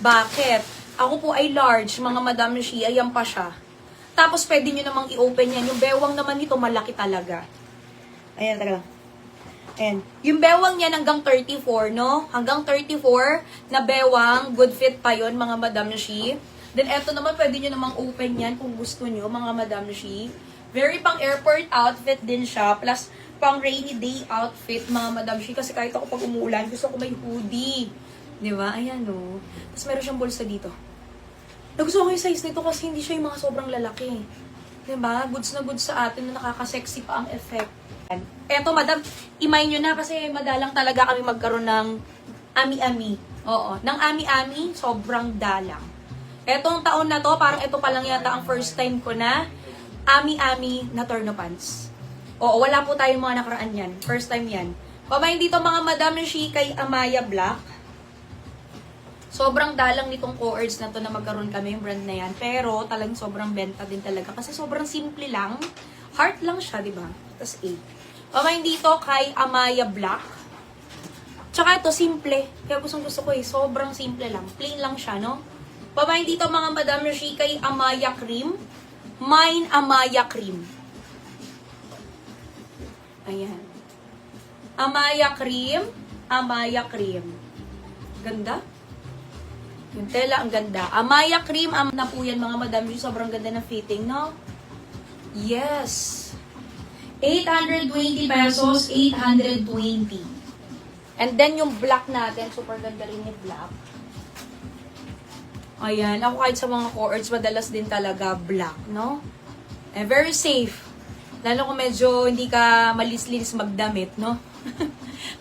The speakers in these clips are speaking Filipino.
Bakit? Ako po ay large, mga Madam Shi, ayan pa siya. Tapos pwede nyo namang i-open yan. Yung bewang naman nito, malaki talaga. Ayan, talaga. Ayan. Yung bewang yan hanggang 34, no? Hanggang 34 na bewang, good fit pa yon mga Madam Shi. Then, eto naman, pwede nyo namang open yan kung gusto nyo, mga Madam Shi. Very pang airport outfit din siya. Plus, pang rainy day outfit, mga Madam Shi. Kasi kahit ako pag umuulan, gusto ko may hoodie. Diba? Ayan, no? Tapos meron siyang bulsa dito. Nagustuhan ko yung size nito kasi hindi siya yung mga sobrang lalaki. Diba? Goods na goods sa atin na nakaka-sexy pa ang effect. Eto, madam, imay nyo na kasi madalang talaga kami magkaroon ng ami-ami. Oo. Ng ami-ami, sobrang dalang. Etong taon na to, parang ito pa lang yata ang first time ko na ami-ami na torno pants. Oo, wala po tayong mga nakaraan yan. First time yan. Pamayin dito mga Madam Shi kay Amaya Black. Sobrang dalang nitong co-ords na to na magkaroon kami yung brand na yan. Pero talagang sobrang benta din talaga. Kasi sobrang simple lang. Heart lang siya, di ba? Tapos 8. Pamayin dito kay Amaya Black. Tsaka ito, simple. Kaya gusto ko eh. Sobrang simple lang. Plain lang siya, no? Pamayin dito mga Madam Shi kay Amaya Cream. Mine Amaya Cream. Ayan. Amaya Cream. Amaya Cream. Ganda. Yung tela, ang ganda. Amaya Cream, na po yan mga Madam Shi. Sobrang ganda ng fitting, no? Yes. 820 pesos, 820. And then yung black natin, super ganda rin yung black. Ayan, ako kahit sa mga co-ords, madalas din talaga black, no? And very safe. Lalo kung medyo hindi ka malis-linis magdamit, no?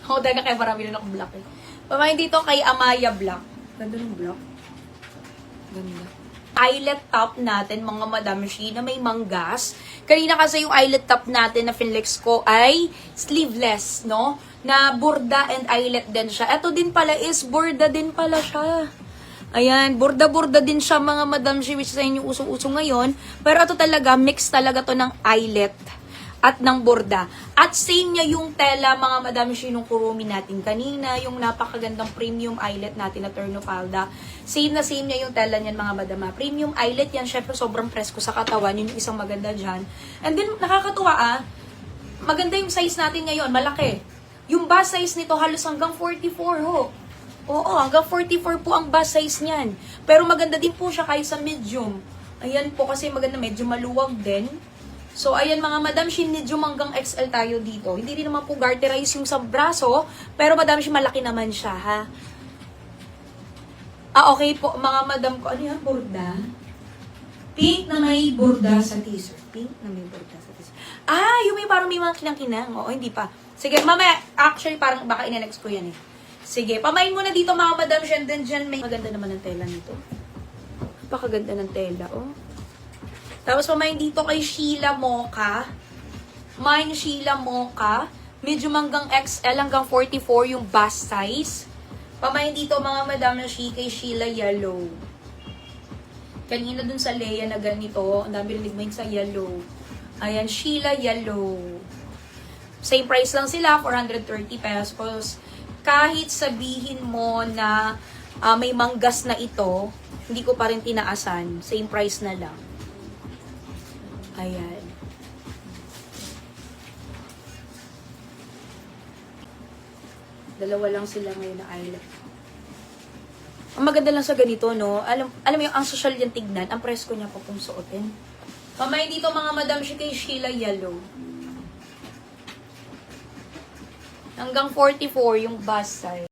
Ako talaga kaya marami rin ako black eh. Pamahin dito kay Amaya Black. Ganda ng black. Ganda. Eyelet top natin, mga Madam Shi, na may manggas. Kanina kasi yung eyelet top natin na finlex ko ay sleeveless, no? Na burda and eyelet din siya. Ito din pala is burda din pala siya. Ayan, burda-burda din siya, mga Madam Shi, which sa inyo usong-uso ngayon. Pero ito talaga, mix talaga to ng eyelet at ng borda. At same niya yung tela, mga Madam Shi, nung kurumi natin kanina, yung napakagandang premium eyelet natin na Ternopalda. Same na same niya yung tela niyan, mga Madama. Premium eyelet yan, syempre sobrang presko sa katawan, yun yung isang maganda dyan. And then, nakakatuwa maganda yung size natin ngayon, malaki. Yung bust size nito halos hanggang 44 ho. Oo, hanggang 44 po ang bust size niyan. Pero maganda din po siya kahit sa medium. Ayan po, kasi maganda, medyo maluwag din. So, ayan mga Madam Shi, medium hanggang XL tayo dito. Hindi rin naman po garterize yung sa braso, pero Madam Shi, malaki naman siya, ha? Okay po, mga Madam ko. Ano yan? Borda? Pink na may borda sa t-shirt. Pink na may borda sa t-shirt. Yung may parang may mga kinang-kinang. Oo, hindi pa. Sige, mamaya, actually, parang baka inenext ko yan eh. Sige, pamain mo na dito mga Madam Shi, and then dyan may maganda naman ng tela nito. Napakaganda ng tela, oh. Tapos pamain dito kay Sheila Mocha. Mine Sheila Mocha. Medyo hanggang XL, hanggang 44 yung bust size. Pamain dito mga Madam Shi kay Sheila Yellow. Kanina dun sa Leia na ganito, ang dami rin nagmain sa yellow. Ayan, Sheila Yellow. Same price lang sila, 430 pesos. Kahit sabihin mo na may manggas na ito, hindi ko pa rin tinaasan. Same price na lang. Ayan. Dalawa lang sila ngayon na eyelet. Ang maganda lang sa ganito, no? Alam mo yung ang social yan tignan, ang presko niya po kung suotin. Pamay dito mga Madam Shi kay Sheila Yellow. Hanggang 44 yung bust size.